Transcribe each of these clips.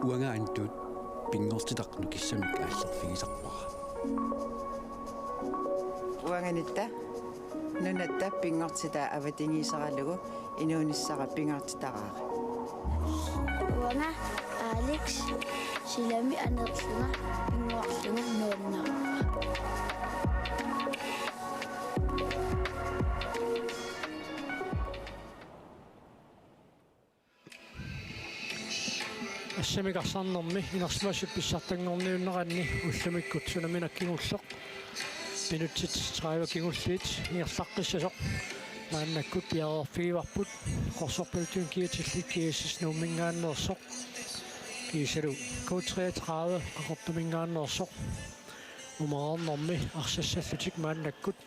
uanga antut pingortitaqnu kissamik aallerfigisarpara uanganitta nunatta pingortita avatingisaralugu inuunissara pingortitaraari uanga Alex silami anerluna pingorlunga nuunnaara Assamiqarsaarnermi inersmasup pissartanngorniunneranni ullamikkut sunaminakkingullоq minutsit 30 kingulliit inerlaqqissasoq naannakkut piareerfigivarput qorsorpalutun kiatillik kiassis nuummingaannersoq kiisalu K33 aqortumingaannersoq umaraarnermi arsassallutik maannakkut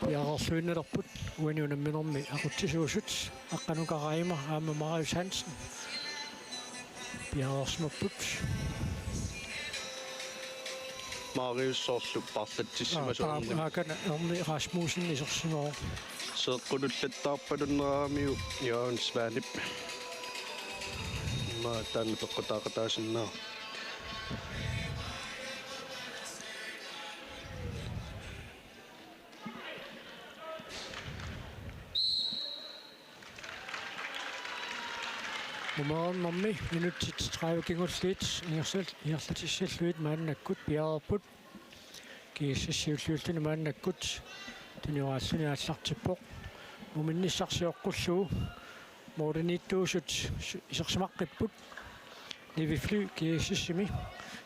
piareerluinnalerput uaniunamminermi aquttisuusut aqqanukaraima aamma Marius Hansen piareersmaput Marius sorlu parlattissimasoorni aakana ermi Rasmussen isersinoo seeqqulullattarpalunneramiu Johan Svanip ma taanna peqqutaaqataasinnaa umaraarnermi minutsit 30 kingulliit inerlatissalluit maannakkut piareerput kiissassiulliulluni maannakkut tuniорааллуни ааллартиппоq уминниссарсиоққуллуу мооринитtuusut исерсимаққиппут нивифлю кииссими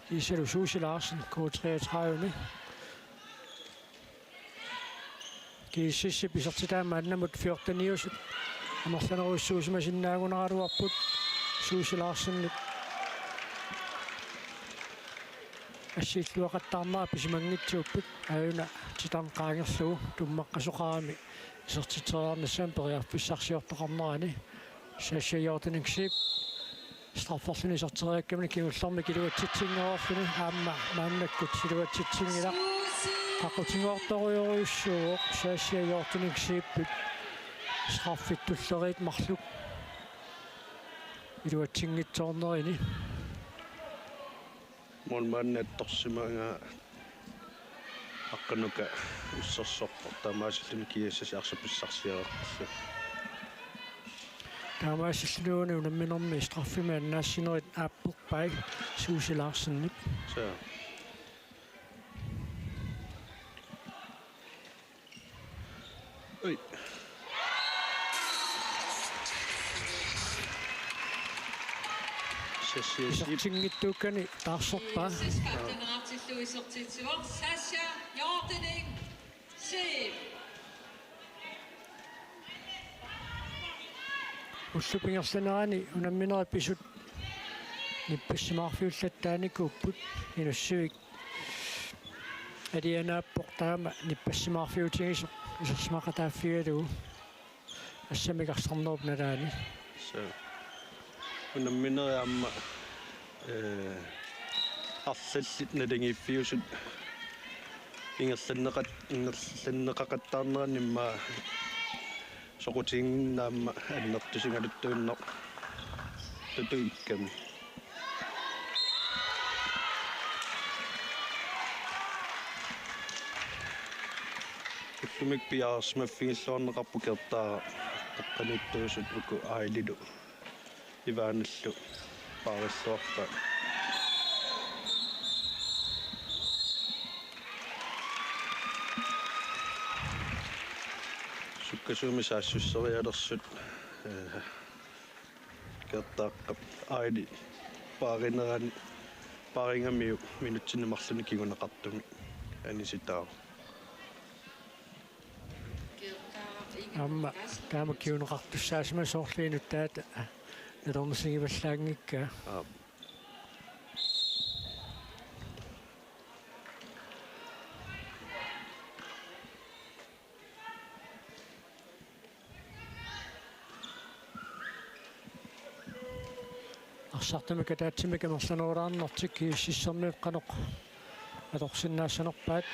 кииссалу суусилаарсен K33ми кииссиссип исертитаамааннамут 14-niusut амерланеруссуусимасиннаагунераалуарпут суусилаарсиннут ассииллуақаттаарнаа писимангитсууппут аюна титарнеқаангерлугу туммаққасоқарами исертитериарнассаам периарфиссарсиортоқарнерани сассаяортиниксип страфферлуни сортериаккамни кигуллэрми килуатситсингеорлуни аама мааннаккут силуатситсингила ақутингоорторуйоруйуссууоқ сассаяортиниксииппут страффиттуллерит марлук илуатсингитсоорнерини монманнатторсимаага аққанука уссерсорпор таамаасиллуни киассаси арсаписсарсиареққарлу таамаасиллуни унамминерми страффима аннаассинерит аапперпай суусилаарсиннип са ой сингиттууккани таарсорпаа Sascha Jortening Siv уллупингерсанерани унамминерит писут ниппассимаарфиуллаттааникууппут инуссивик адианааппортаама ниппассимаарфиутигисо исерсимақатааффигалугу ассамигарсарнеруп налаани са унамминериаама арлаллит налангиффиусут ингерланнеқаттаарнераннимма соқутингнаама аннертусингалуттуиннер тутуикками уллумик пиаарсмаффигиллуарнеқарпу кертаа эққануттуусут уку аилилу ивааналлу паариллуарпа суккасууми саассуссериалерсут кертааққап аили пааринерани паарингамиу минутсиннемарлуни кигунеқартуми аниситаа амма таама киунеқартуссаасма соорлиинут таата нернсигиваллаангикка арсартамика таатсимика мерланерулаарнэртик кииссиссермиэққаноқ аторсиннаассанерпаат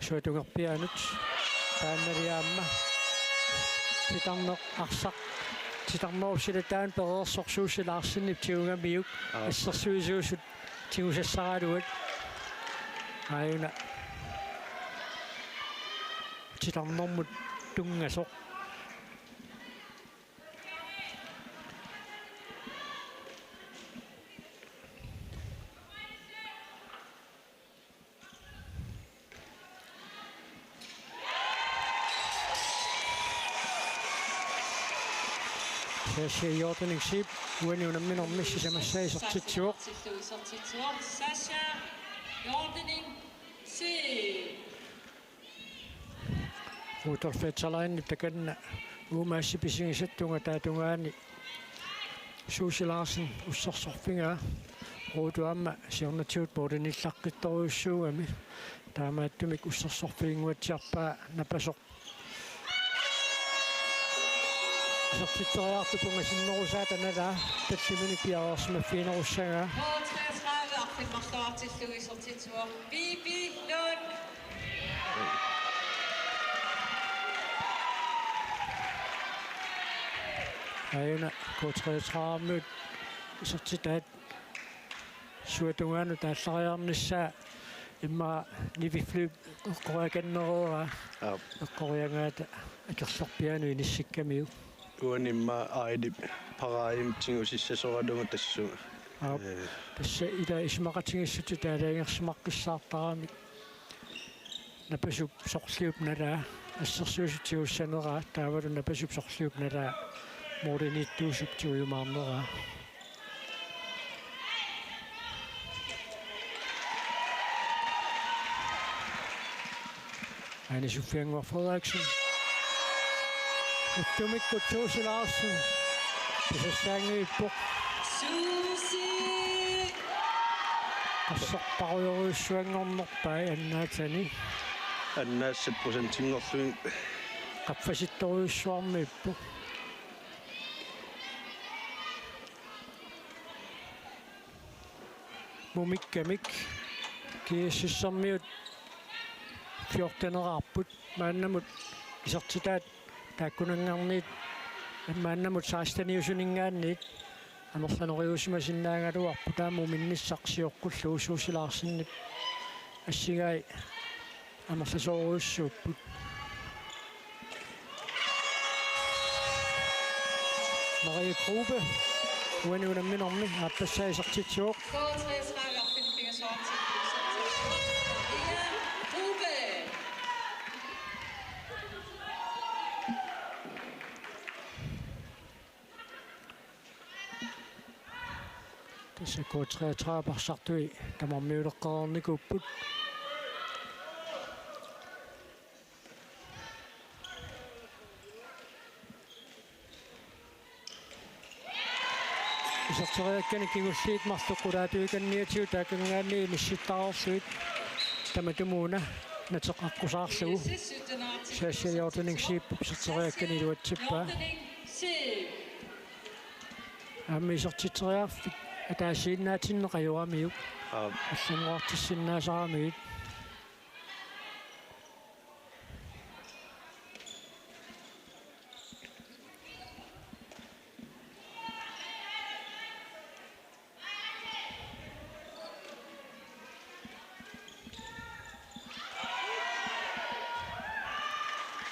суатугерпиаанут таанналиаамма титарнеқ арсақ Titarmaupsilataan pereersorsuusilaarsinnip tiungamiuk issarsuisuusut tingusassaraaluat aayuna titarnermut tungasoq Sasha Jordaning Sip, winning a minute misses and says of Titio. Sasha Jordaning Sip. Utor Fetsaline, the Ken, Umasi Pissing Setunga Tatungani, Sushi Larsen, Usos of Finger, Oduam, Sionatute, Bodini Sakito, Shuami, Tama to make Usos of Finger with Japa, Napasok. Sortittoriaartu pungasinnerusaatanala tatsiminipiaras maffiinerussaga arfimmarluartillui sortituor Bibi Lund. ayuna K33 sortitaat suatungaanu taallariarnissaa imma niviflu qorakannerora qoриангаата акерлорпиану иниссиккамиу Uanimma aidi paraim tingussissasoradunga tassu. Tässä ida ismaqatingissutu taalaangersumaqqissaartarami napasup sorliupnalaa ассерсуусутиуссанераа таавалу напасуп сорлиупналаа моринитtuusuptiujumaarneraa Anne Sofie Frederiksen Uttumikku Susi Larsen Pisassangi Puk Susi Qassarparuyoruussuanngornerpai annaatani Annaasat prosentingorluin qaffasittoriussuarmiippu mumikkamik kiississarmiut 14-eraarput maannamut isertitaat taakkunangarniit maannamut 16-niusuningaanniit anerlanoriusimasinnaangaluarpu taamuminnissaqsiorqullu Suusilaarsinnip assigai anerlasooruussuupput Marie Grube uanuunamminormi aappassaisartitsuoq Tässä K33 passartui tamarmiuleqqaarnikupput Isartoriakkani kingulliit martuqqulaatuikanniatiu taakangaanni missittaarsuit tamatumuuna nateqqaqqusaarsuu Sasha Jordaning Sip isartoriakkani luatsippaa Ammi isartitoriaarfik атаасииннаатиннеқаюамиук аллангуартиссиннаасарамиит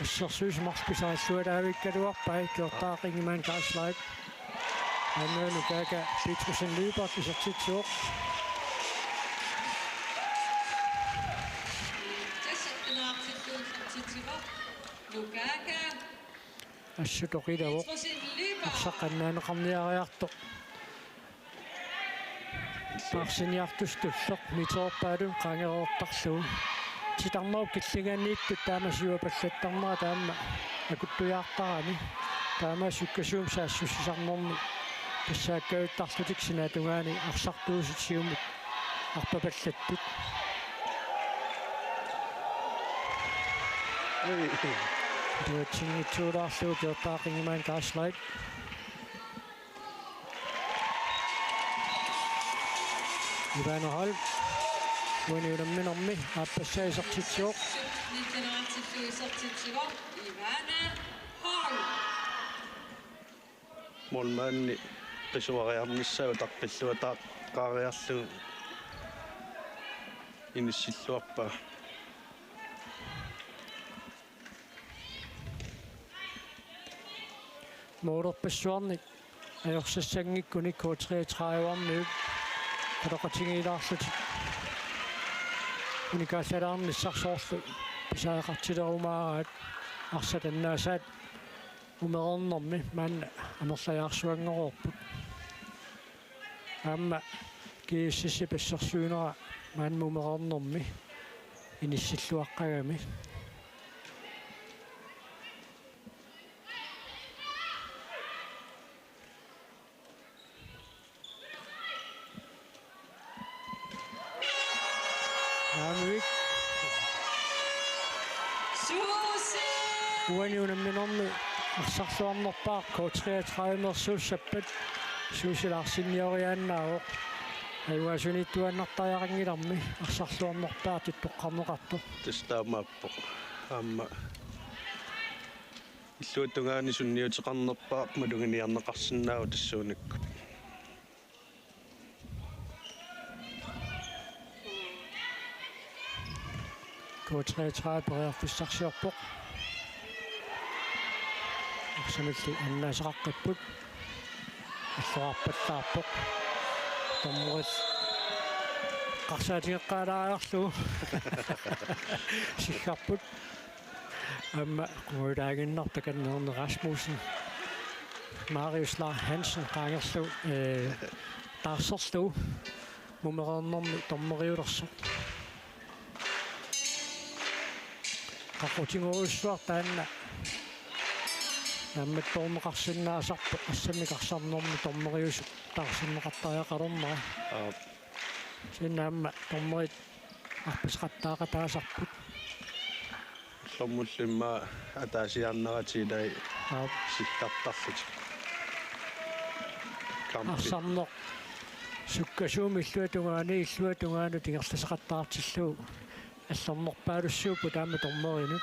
ассерсуус марсписааллуалаавиккалуарпай киортаақингимаан кааслайт Annu kääkä Pitkusen Lyybak isartitsuoq Assutoqilavo arsaqannaaneqarniariartoq Parsiniartustulleq mitoorpaalun qaangeroortarluu titarnerup killingaanniittut taamasiua pallattarnera taamma akuttujaartarani taama sukkasuum saassussisarnermi Tassaakkauttarlutiksinaatungaani arsartuusutiumut arpapallattut Tuatsinngitsuulaarluu kiortaaqingimaan kaaslait Ivano Hall uaniulamminermi aappassaisartitsuoq Ivana Hall Molmanni qisuariarnissau taqqilluataqqaariarlu inissilluarpa Motorpassuarnik ajorsassangikkunni K33-arniuk qaloqatingiilaarlutik unikaallaarnissarsoorlu pisaaeqartilerumaaraat arsatannaassaat umerernermi maanna anerlajaarsuanngororput aamma kiississi passersuinera maanma umerernermi inissilluaqqagami уаниунамминерми арсарлуарнерпаа K33-мерсууссаппат суусилаарсинниориааннаагоо айуасуниттуаннартаярангиларми арсарлуарнерпаа титтоққарнеқарту тестаамааппо аама иллуутунгаани сунниутеқарнерпаа малугиниарнеқарсинаау тассуунакку K33 периарфиссарсиорпоқ арсамилли аннаасеқаққиппут аллуарпаллаарпоқ томморис қарсаатиеққалаариарлу сиккарпут амма қуудаагиннартаканнерне Rasmussen Marius Lars Hansen qaangerlu таарсерлу мумерернерми томмориулерсо qaqutiнгуруссуар таанна намматтормеқарсиннаасарпу ассамикарсарнерми тормериусу таарсиннеқартариақалернера синнаамма тормерит арписқаттаақатаасарпут ломмуллимма атаасиарнератилай сиккартарлут арсарнеқ суккасууми иллуатунгаани иллуатунгаanu тигерласеқаттаартиллуу аллернерпаалуссуупу таама тормеринут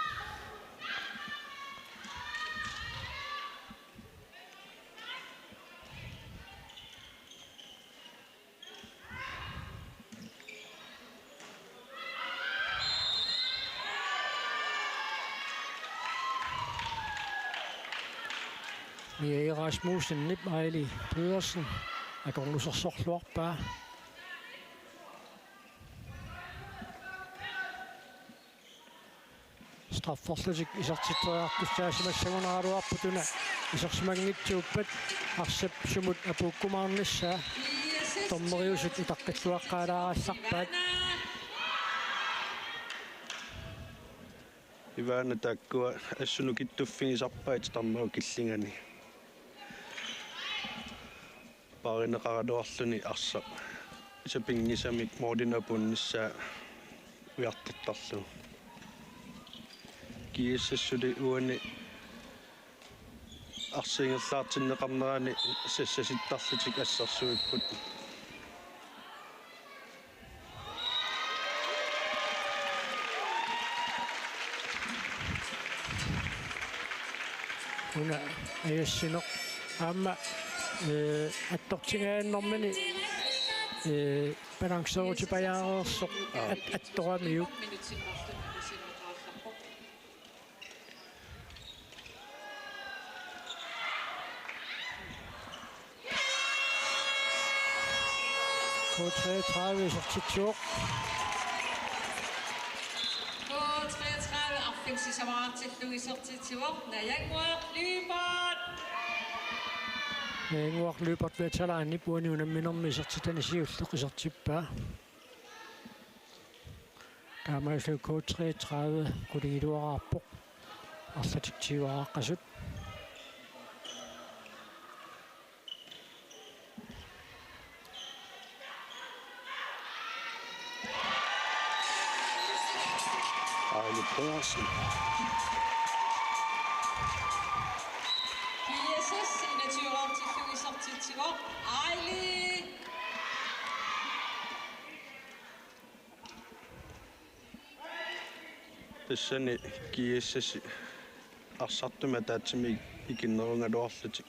Ja, Rasmussen nip Ejli Pedersen agornusersorluarpaa strafforslutik isartitoriartussaasimassagunaaruarputuna isarsimangitsuuppat arsap sumut apuukkumaarnissaa tormeriusut itaqqilluaqqaalaarassarpaat Ivana takkua assunukittuффигисарпаит тармау киллингани паринеқарадуарлуни арса исапингисамик моодинапуннissaa уяртартарлу кииссассули уани арсингерлаартиннеқарнерани сассаситтарлутик ассарсуиппут una ayassino amma attортингааннэрмани балансерути паяарерсо атторамиу K33 sortitsuoq K33 arfingsisamaraartillugisortitiuor najangua Lybert Nguarlupart vetalaanni puaniunamminermi sertitanisiulleq isertippaa taamaillu K33 qulingiluaraarpoq arlatiktiuaraqqasut Ejli Pedersen ISS 21-artillugisortitiuor Ejli тассани кииссаси арсартума таатсими икиннерунгалуарлутик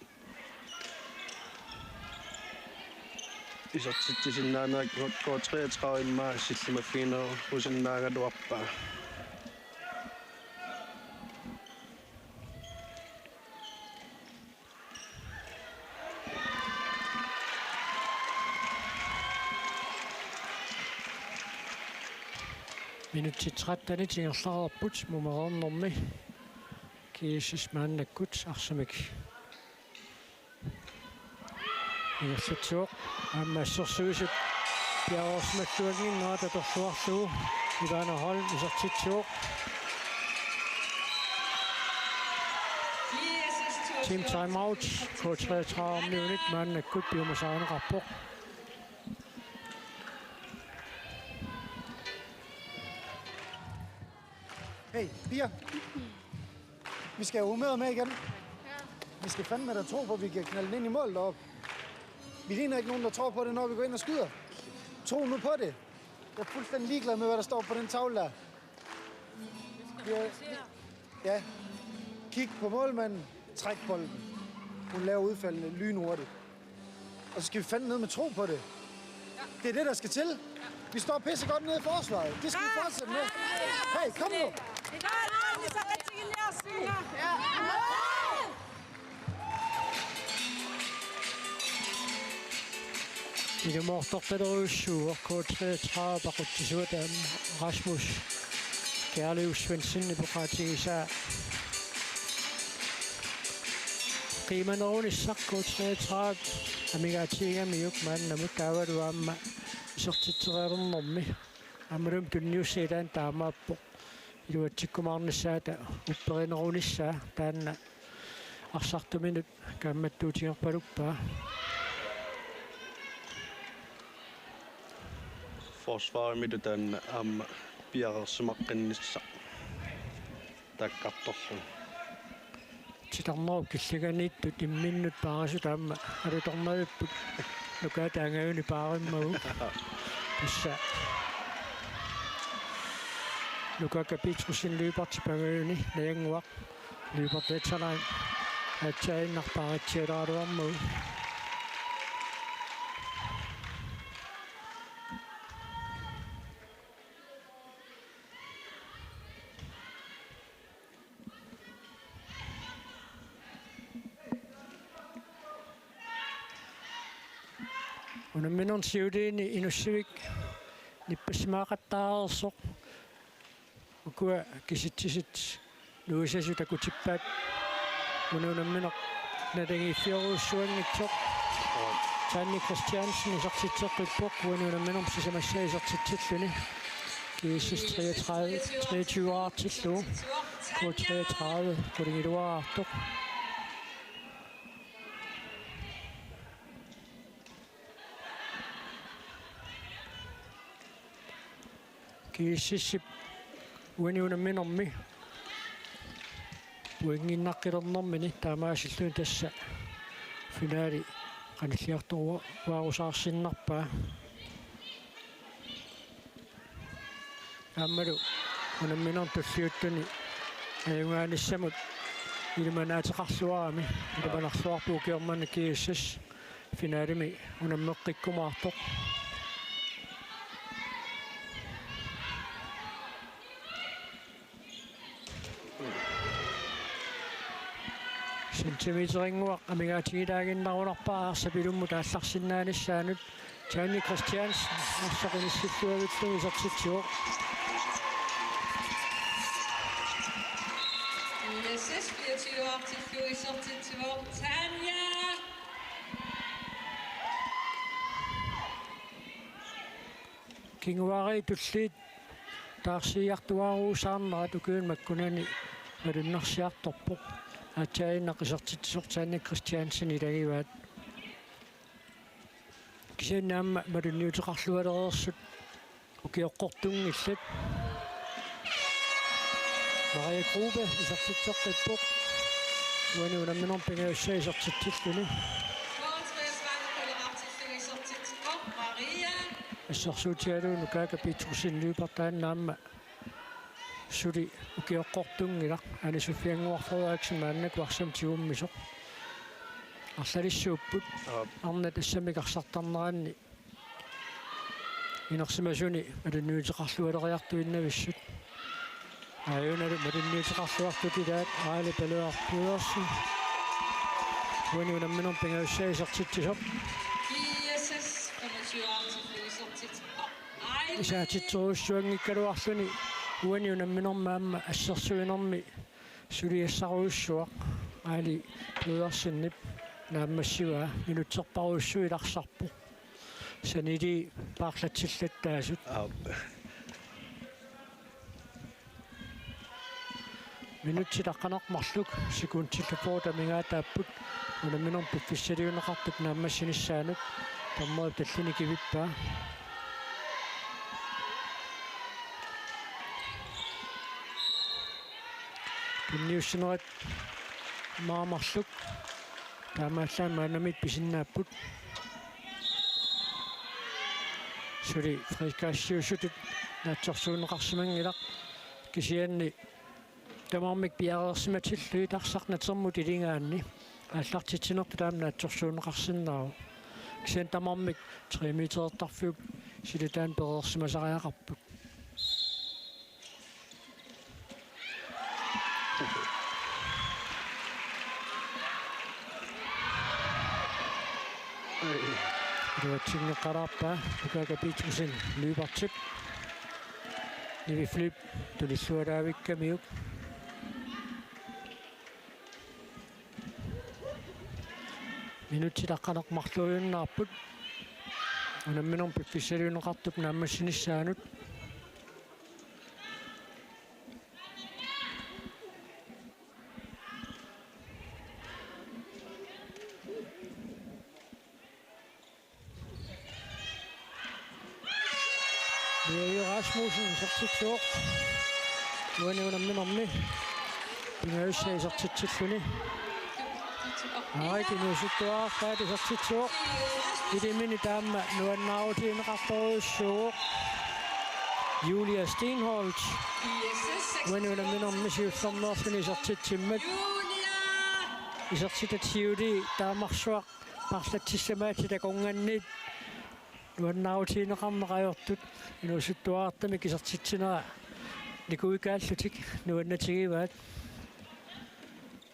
isartittisinnaanaak nuakkuа 33 immaa sillimaffiineru usinnaagaluarpaa Minuutti 13 tingerlarerput mumerornermi kiisis maannakkut arsamik Igersatsuoq aammaassorsuusut piarorsmalluanginnerata torluarlugu Ivana Holm isartitsuoq Team timeout på 33 minutter maannakkut piumasaaneqarpoq Hey, piger. Vi skal have humøret med igen. Vi skal fandme da tro på, at vi kan knalde den ind i mål deroppe. Vi ligner ikke nogen, der tror på det, når vi går ind og skyder. Tro nu på det. Jeg er fuldstændig ligeglad med, hvad der står på den tavle der. Ja. Kig på målmanden. Træk bolden. Hun laver udfaldene lynhurtigt. Og så skal vi fandme ned med tro på det. Det er det, der skal til. Vi står pisse godt nede i forsvaret. Det skal vi fortsætte med. Hey, kom nu! Ida mortortalerussuur K33 paquttissuutam Rasmus Kærlev Svendsen ipoqaatigisaa qiimanerunissaq K33 amigaatiigamiuk maannamut taavaluaamma isortitserernermi amalum tunniussiitaan taamaappoq iluatsikkumaarnissaata upperinerunissaa taanna arsartuminut kaammattuutigerpaluppaa forsvaarimidutaan aamma piarersumaqqinnissa takkartorlu titarneruk killaganiittut imminnut paarasut aamma alutornalupput nukaataangauni paarimmagu tassa Lukaka Petrussin lypartipangøni nayanguaq lyparteetsalaan atsaainnarpaaratsialaaruarmu unamminerun siuliini inussivik nippassimaaqattaareersoq ukua kisittisit nuusasut akutippaat ununammineq nalangiiffiorussuangitsoq Tanni Christiansen isartitseqqippoq ununamminerm sisamassa isartitsilluni kiissis 23 aartillugu K33 kulingiluaartoq kiississip uaniunamminermi uanginnaqqilernэрmini taamaasilluun tassa finaali qanilliartorua waarusaarsinnarpaa аммалу унамминер таллиуттуни аюнгааниссамут илманааteqarluarami илманарлуарпуу киормани кииссас финалими унаммеққиккумаартоқ сентиметрингуақ амигаатигилаагиннарунарпаа арсапилумму таалларсиннааниссаанут Tanni Christiansen арсақиниссиллуагитлуги сартитсуоқ ISS 24 artikler i sortitsuoq Tanja кингуари туллиит таарсиартуаарусаарнера тукуун маккунани малуннарсиарторпоқ атсаиннақисертитсоқ Tanni Christiansen илагиваат кисинаамма малунниутеқарлуалереерсут укиоққортунгиллат Maria Grube isartitseqqippoq uanuunamminerm pingaussaa isartitsilluni artikler i sortitsuoq Maria ассарсуутиалуу нукака Петрусин люпартааннаамма сули укиоққортунгила ани суффиангуарфоруаксин мааннак варсам тигуммисоқ арлалиссууппут арна тассамик арсартарнераанни Inarsimasuni alinnuutiqarlualeriartuinnavissut. Ayunalu malinnuutiqarluartutilaat aali paluarpuuersin. Uaniunamminor pingaussaisartitsisop. ISS 25 Isaatitsoruussuangikkaluarluni uaniunamminormaamma assersuinormi suliassaruussuaq aali puuersinnip naammassigaa minutserparuussuilarsarpu. Sanidi paarlatsillattaasut. Minutsilaqanarmarluk sikuuntillapootamingaataapput unamminor piffissaliuneqarput naammassinissaanut tammoa tallini kivippaa. Kinniussineret maamarluk taamaallaan pisinnaaput suli frikaassiussutut naatsorsuuneqarsimangilaq kisianni tamarmik piareersimatilluitarsarnatermut ilingaanni аллартитсинерпу таамна атсорсуунеқарсиннару кисиан тамармик 3 метертарфиук силитаан переерсимасариақарпут Ruotsingeqararpa ukakapitsusin lyupartip niviflip tulissualaavikkamiuk minutilaqqanaqmarluiunnaarput unamminor piffissaliuneqartup naammassinissaanut Rasmussen sertitsuoq uaniunamminormi pingaussaisartitsilluni Aikinuusuttuaarpaati sertitsuoq ilimini taamma nuannaaruutiineqartoruussuuq Julia Steenholz uaniunamminormi siullerneerluni sertitsimmat isertitatsiuli taamarsuaq parlatsissamaatita konganniit nuannaaruutiineqarneqajortut inuusuttuaartami kisertitsinera nikuikaallutik nuannatigivaat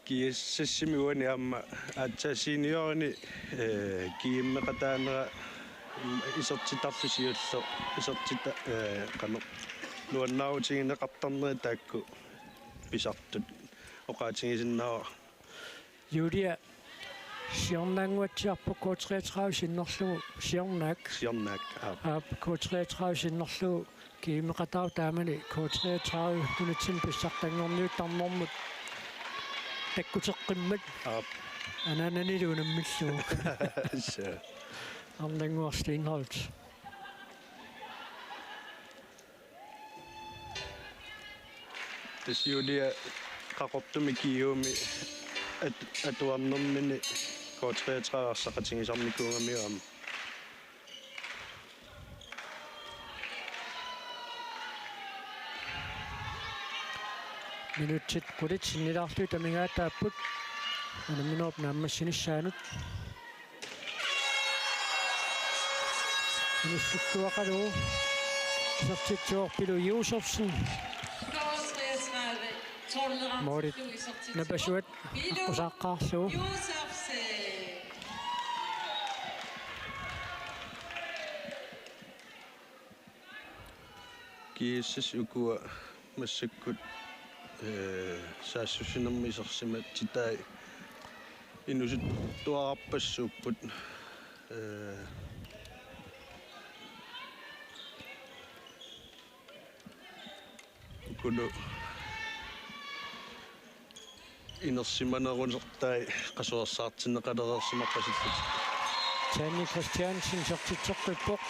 kiississimi uani amma aatsasiiniorni kiimmeqataanera isertitarfisiullo isertita qano nuannaaruutigineqartarneri taakku pisartut oqaatigisinnaava Julia Sjarnanguatsiarpu K33 sinnerlugu Sjarnak K33 sinnerlugu kiimeqatau taamani K33 tunitsin pissartangorniuttarnermut takkuteqqimmat anananiluunammissugu Arnanguar Steenholz Julia qaqortumi kiiumi atuarnermini K33 arsaqatigisarnikuungamiuam minutsit qulitsinnilaarlu tamingaataapput unamminorp naammassinissaanut Inissuttuaqalu sertitsuorpilu Josefsen Morit napasuat aqusaqqaarlugu kiissis ukua massakkut saassusinermi isersimat titai inusuttuarapassuupput ukulu inersimanerunertai qasuersaartinneqalereersimaqqasillut Tani Christiansen sertitseqqippoq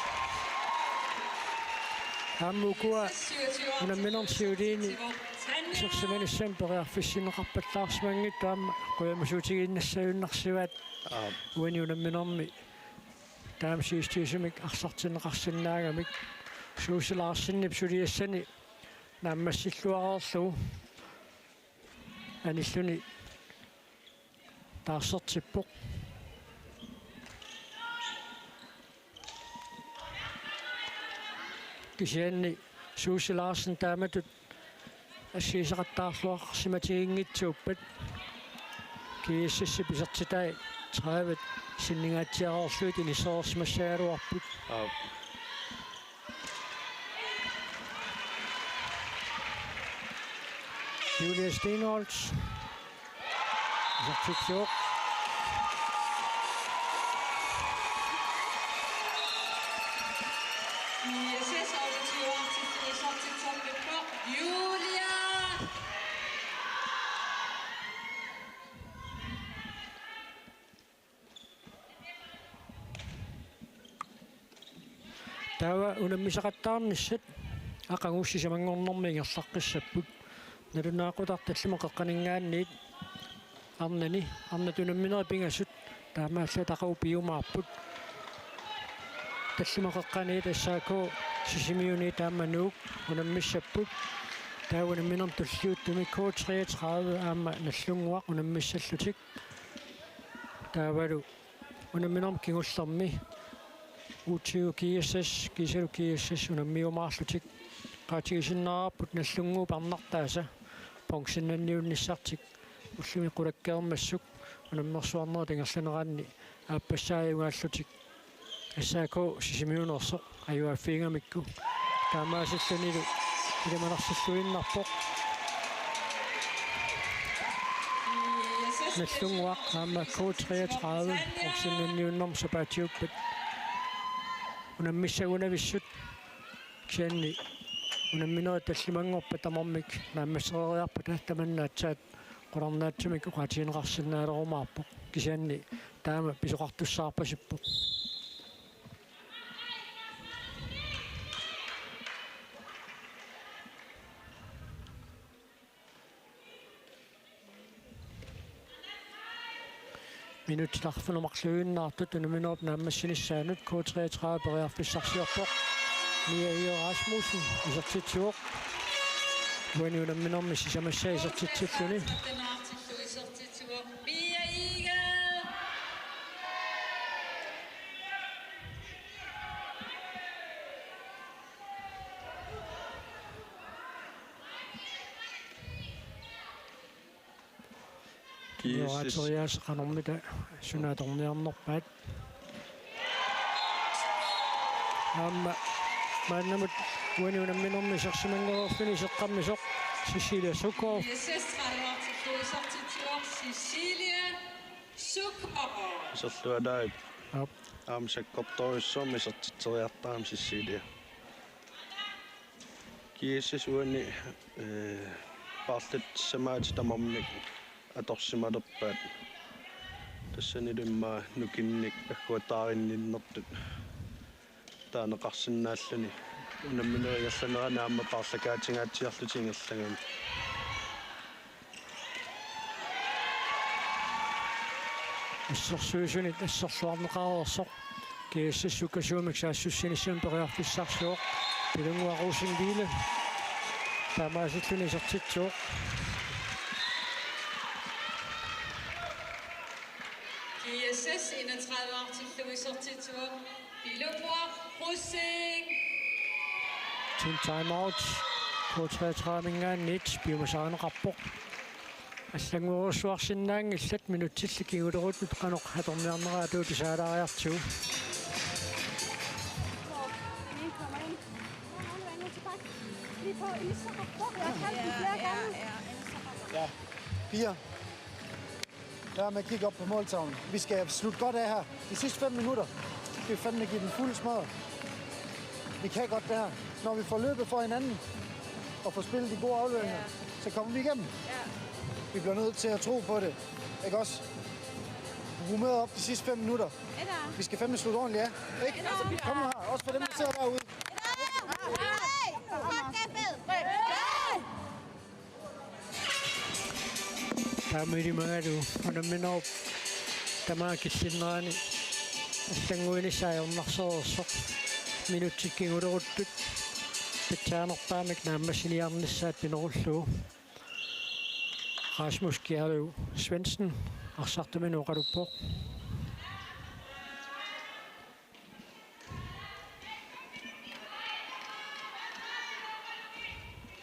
Ammukua unamminorsiuliini sersimanissam periarfissineqarpallaarsimangit taamma quyamusuutigiinnassayunnarsivaat uani unamminormi taamsiistiisumik arsartinneqarsinnaagamik suusilaarsinnip suliassani naammassilluareerlugu anilluni taarsertippoq kisianni Susie Larsen taamatut ассиисақаттаарлуар симатигингитсууппат кииссисси писартитай 30 синнингаатсиароорлуит инисоорсимассагалуарпут Julia Steenholz Isartitsuk ISS auditør til Isartitsuk Julia. Tava unammisaqattaarnissat aqangussisамангорнэрмигерлаққиссаппут налунаақутарталлимақеққанингаанниит арнани арнатунамминери пингассут таамаалла тақау пиумаарпут таллимақеққани тассаако сисимиуни таамануук унаммиссаппут таавунамминерм туллиуттуми K33 аама наллунгуақ унаммиссаллутик таавалу унамминерм кингуллерми утиу кииссас кисалу кииссас унаммиумаарлутик qaatigisinnaaraput nallunguu parnartaasa ponksinnanniunnissaartik ullumi qulakkeermassuk unammersuarneri tingerlaneranni aappassaayugaаллутик ассаако сисимиунерсо аюаффиингамикку таамаасалланилу илиманарсаллуиннарпоқ наллунгуақ аама K33 понksinnanniunnerm сапаатиуппат унаммиссагунависсут кианни унамминери таллимангорпа тамармик нааммассериарпа таманнаатсаат qulарнаатсумик qaatiинеқарсинаалерумаарпоқ кисианни таама писоқартуссаарпасиппоқ минутиларфунумарлуиннаартут унаминеруп нааммассиниссаанут K33 периарфиссарсиорпоқ Mia Rasmussen Isartitsuk when you unamminermi sisamassa Isartitsilluni Mia Igel. Joatoriaasaqanormita sunaatorniarnerpaat Amma maannamut when you unamminermi sersimangeruuffini seqqammisoq Cecilia Sukov ISS 30 til Isartitsuk Cecilia Sukov. Isarluadaat Yep. aamsakkortorissuum isartiteriartaam Cecilia kiissisuani paarlut samaat tamarmik atorsimalerpaat tassanilummaa nukinnik akkuataarinninnertut taaneqarsinnaalluni unamminerigerlanerana aamma paarlakaatigaatiarlutingerlagami ассерсуисунит ассерсуарнеқарерсоқ киассассукасуумик саассуссинissуун периарфиссарсуоқ пилунгуарусингииле таамаасиллуни сертитсуоқ ISS 31 til Isartitsuk Bilumwar Rusing. Team timeout K33-mingaannit piumasaaneqarpoq аллангуурусуарсиннаангиллат минутсилли кигулерутут канеқ хаторниарнераатуу тисаалаариартигу Ja, piger. Lad med at kigge op på måltavlen. Vi skal slutte godt af her. De sidste 5 minutter skal vi fandme give den fuld smadre. Vi kan godt det her. Når vi får løbet for hinanden og får spillet de gode afleveringer, så kommer vi igennem. Vi bliver nødt til at tro på det. Ikke også? Humøret op de sidste 5 minutter. Vi skal fandme slutte ordentligt af. Ikke? Kom nu her. Også for dem, der sidder derude. таамилимагалу унамминеруп тамаакиллиннерани аллангуинисаajornarsoorsoq минутсиккигулеруттут патсаанерпаамик нааммасиниарнissaat пинеруллуу Rasmus Gjerlev Svendsen арсартаминуоқалуппоқ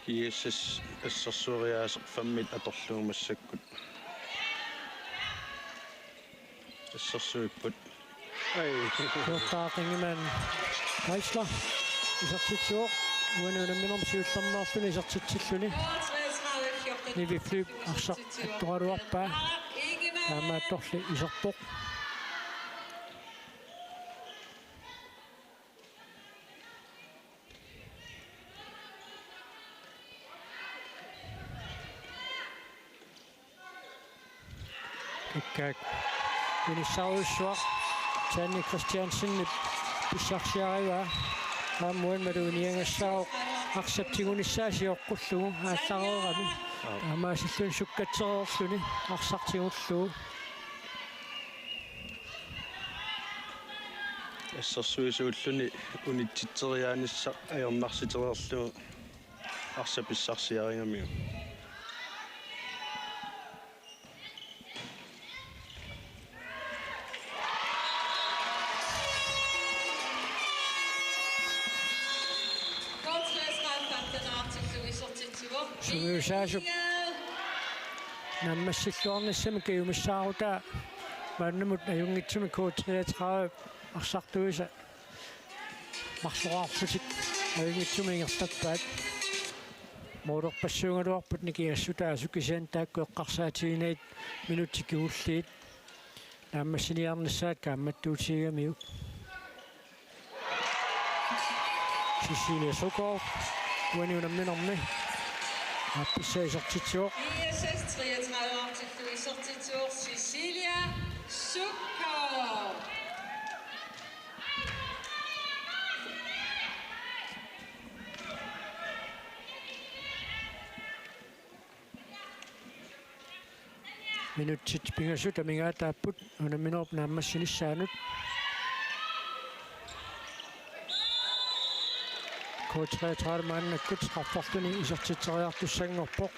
Kiissis assarsuuriaaseq fammit atorluumassakut. Assarsuipput. Ai. Tuottaaqingiman Kaisla isartitsuoq uanuunamminorm siullarnaarluni isartitsilluni niviflyp arsaq attoraluarpaa taamaattorli iserpoq ikkaak unissaruussuaq Tanni Christiansen pissarsiariwa aamuan maluuniangassaaruq aqsaptigunissaasiorqullugu ааllareerami таамаасиллун суккатсереерлүни арсартигуллуу Assarsuisuulluni unitsitseriaanissa ajornarsitereerluu arsapissarsiaringamiu. Suusaasup наммассиллуарниссами киумиссаарутаа мааннамут аюнгитсуми K33 арсартуиса марсуаарлутик аюнгитсуми ингертаппаат моодерпассуунгалуарпут никиассутаа сукисаан таакку эққарсаатигинает минутикиуллиит наммассиниарниссаат каамматтуутигамиук Cecilia Sukov уаниунамминерми апписсаисортитсуоқ ISS 33 artikkel isartitsur Cecilia Sukov. минутсит пингасута мингаатааппут унамминерп нааммассинissaanут K33 мааннаккут qaffарлуни isartitseriartussangorpoq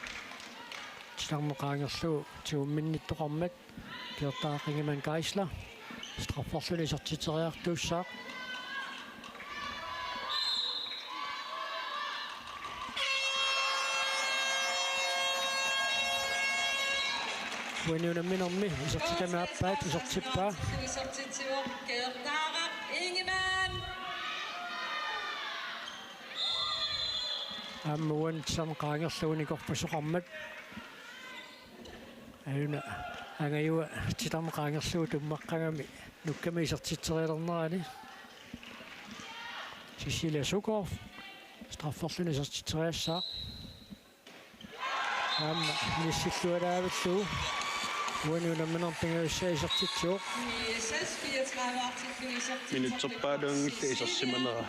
тилармеqaangерлу тиумминниттоqarmat киортаақингиман Kaisla qaffарлуни isartitseriartuussaaq уаниунамминерми isartikamaappaat isartippaa Isartitsur Gertara Ingemann. аммуан самеqaangерлуни корпусоqarmat аюна ангаюа титармеqaangерлуу туммаққагами нукками isartitserilernerani Cecilia Sukov straffерлуни isartitseriassаа амма ниссиллуалаавиллуу уаниунамминер пингаюссаа isartitsuoq ISS 34 artikkel isartitsur Minutserpaaluungilla isarsimanera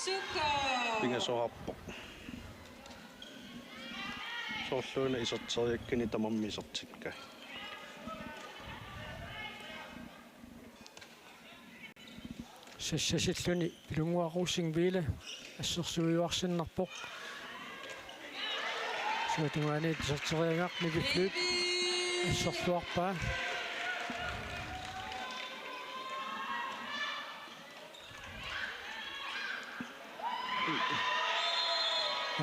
Sukov. pingasoarpoq. Soorluuna isarteriakkani tamarmi isartikka. сассасиллуни пилунгуақуссингвила ассерсуиуарсиннарпоқ суатугаани тисартериангаарни пифлут ассерлуарпаа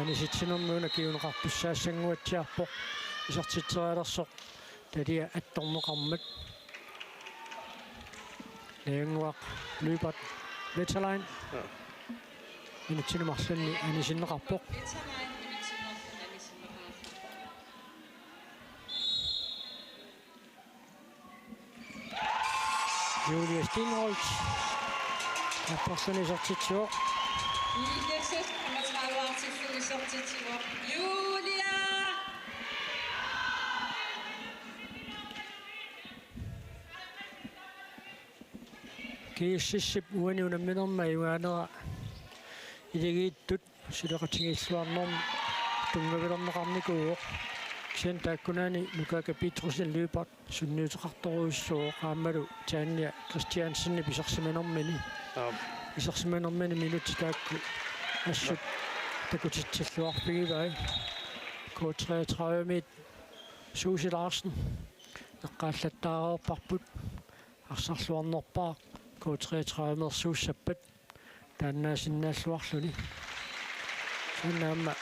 аниситсинэрмуна киунеқарпуссаассангуатсиарпоқ исартитсериалерсоқ талия атторнеқармат Leonguaq Lybert Vetterlein. Minutsinumарлunni anisиннеқарпоқ. Julia Steenholz. Apporterne sortitsuoq. ISS 34 artikkel isartitsur Julia. Kiississip uaniunamminerma iugaanera iligиittut sileqatigilluarnerm tungavilerneqarnikuuq sen taakkunaani Lukaaka Petrusen Lybert sunniuteqartoruissuo qaammalu Tanja Christiansenni pisarsimanermini isarsimanermini minutitaakku assut takutitsilluarpigivai K33 Susie Larsen eqqaallattaareerparput арсарлуарнерпаа K33 тааннааsinnaаллуарлуни саннаама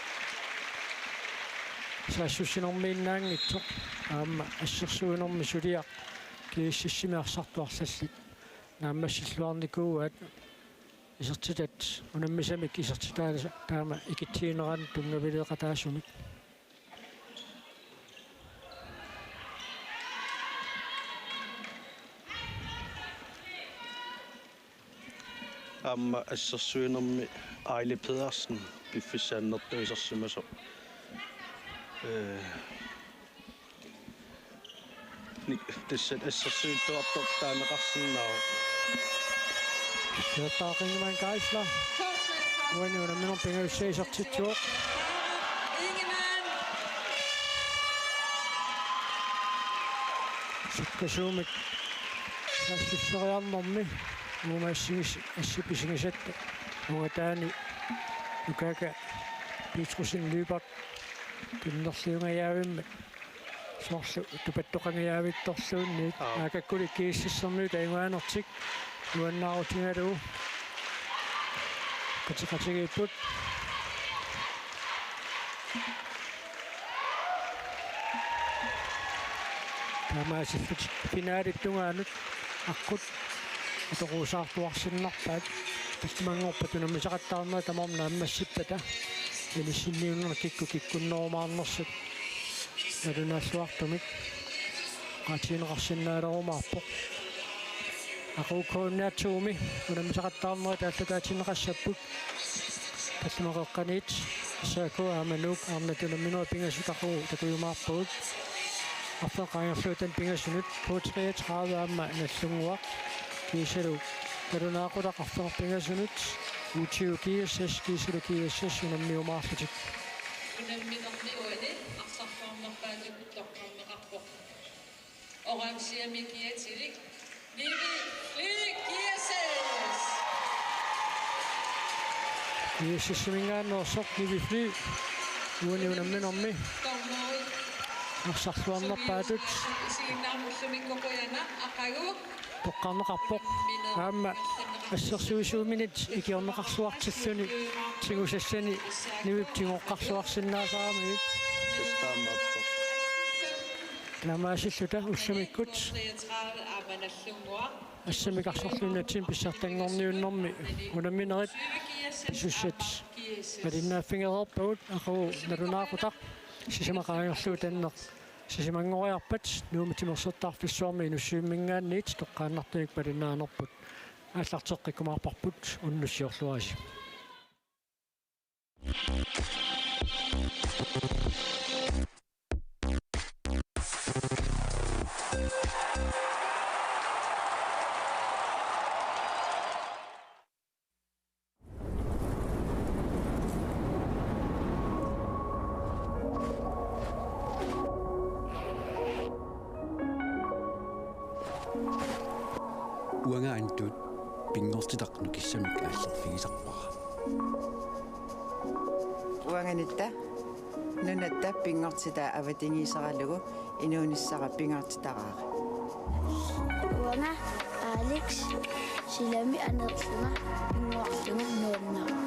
саассуссинэрмииннаангитсоқ аама ассерсуинэрми сулиақ кииссимиарсартуарсаллит нааммассиллуарникууат исертитат унаммисамик исертитааласа таама икитсиинеран тунгавилеқатаасумик Amma assassuinermi Aili Pedersen biffissannertuisarsimaso tissat assassuittuartortaaneqarsinnaa Taaqingiman kaisla uani unamminor pingalussaiisartitsuoq Ingemann. sikkasuumik saasseriarnermi uumaassingis assipisigisatta ungataani ukaka Petrusin Lybak kinnerliungajaavimma soorlu tupattoqangajaavittorluunniit aakakkuli kiississernu tainguaanertik uannaarutingaluu qatiqatigiipput taamaasilluk finaaalittungaanut аққут аторуусаартуарсиннарпаат тастимангорпатунамисақаттаарнера тамарна аммассиппата илиссинниуннер киккуннормаарнерсут налунааллуартумик qaatiineqarsinnaalerumaarpoq aquukkoonnaatsuumi unamisaqattaarnera taallataatineqassapпут таллимақеққаниит сааку ааманук арнатунамминуа пингасутақуу такуйумаарпуут арфеқаангерлуутан пингасунут 33 аама наллунгуақ кисалу талунаақулақарфеқ пингасунут утиу киассас кисалу киассас унаммиумаарлутик Unamminerniuani arsarfarnerpaatut torqarneqarpoq oransiamikiatilik Vivi Flykiases киассассимингааннерсоқ нивифли уани унамминерми tormoi арсарлуарнерпаатут isiinnaarmullumikkokuyana aqagu тоққарнеқарпоқ аама ассерсуисууминит икиорнеқарсуартиллуни тигусассани нивиптингоққарсуарсинаасаами таамааппо таамаасиллута уссамиккут 33 aamanallungua ассамикарсорлуунатсин писсартангорниуннэрми унамминерит суссат малиннааффингерерпагут ақу налунаақутақ сисимақаангерлуутаннеқ сисимангориарпат нуумитимерсертаарфиссуарми инуссуиммингаанниит тоққааннартуник палиннаанерпут ааллартеққиккумаарпарпут уннуссиорлуаси уангаантут пингортитақну киссамик ааллерфигисарпара уанганитта нунатта пингортита аватингисаралугу инуунissара пингортитараара Уана Алекс силами анерлуна пингуарлуна нууннаа